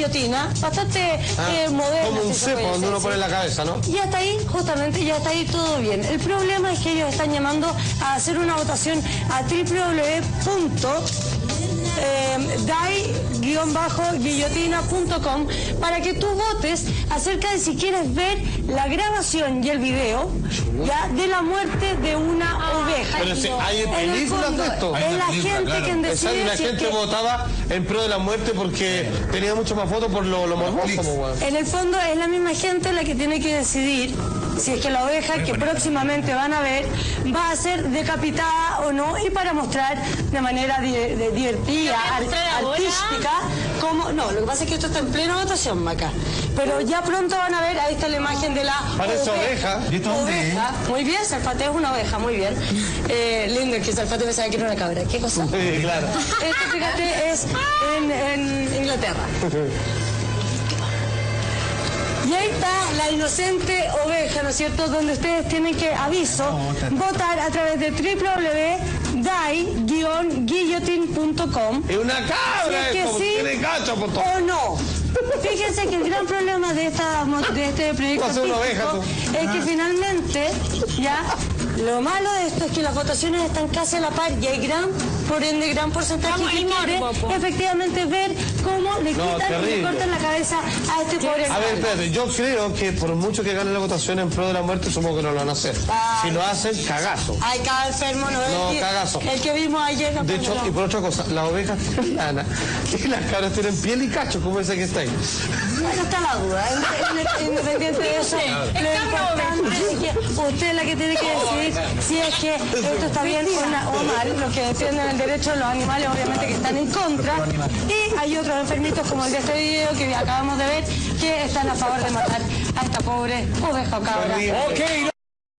guillotina, bastante moderna. Como un cepo donde uno pone la cabeza, ¿no? Y hasta ahí, justamente, ya está ahí todo bien. El problema es que ellos están llamando a hacer una votación a www.dai-guillotina.com para que tú votes acerca de si quieres ver la grabación y el video ya de la muerte de una oveja. Pero si hay películas de esto. Es la gente quien decide. La gente votaba en pro de la muerte porque tenía mucho más votos por lo morboso. En el fondo es la misma gente la que tiene que decidir si es que la oveja que próximamente van a ver va a ser decapitada o no, y para mostrar de manera divertida, artística, cómo... No, lo que pasa es que esto está en plena votación, Maca. Pero ya pronto van a ver, ahí está la imagen de la parece oveja. Oveja. Muy bien, Salfate es una oveja, muy bien. Lindo, que Salfate pensaba que era una cabra. ¿Qué cosa? Sí, claro. Esto, fíjate, es en Inglaterra. Y ahí está la inocente oveja, ¿no es cierto?, donde ustedes tienen que, aviso, votar a través de www.dai-guillotine.com. Es una cabra, si es que sí tiene cacho, o no. Fíjense que el gran problema de este proyecto artístico es que finalmente, ya, lo malo de esto es que las votaciones están casi a la par y hay por ende, gran porcentaje que quiere efectivamente ver cómo le quitan y le cortan la cabeza a este pobre. A ver, espérate, yo creo que por mucho que gane la votación en pro de la muerte, supongo que no lo van a hacer. Si lo hacen, cagazo. Ay, cada enfermo no es. Cagazo. El que vimos ayer no. De hecho, y por otra cosa, las ovejas tienen lana. Y las cabras tienen piel y cacho, como ese que está ahí. Bueno, está la duda. Independiente de eso, lo importante es que usted es la que tiene que decidir si es que esto está bien o mal. Los que defienden el derecho de los animales, obviamente, que están en contra. Y hay otros enfermitos, como el de este video que acabamos de ver, que están a favor de matar a esta pobre oveja o cabra.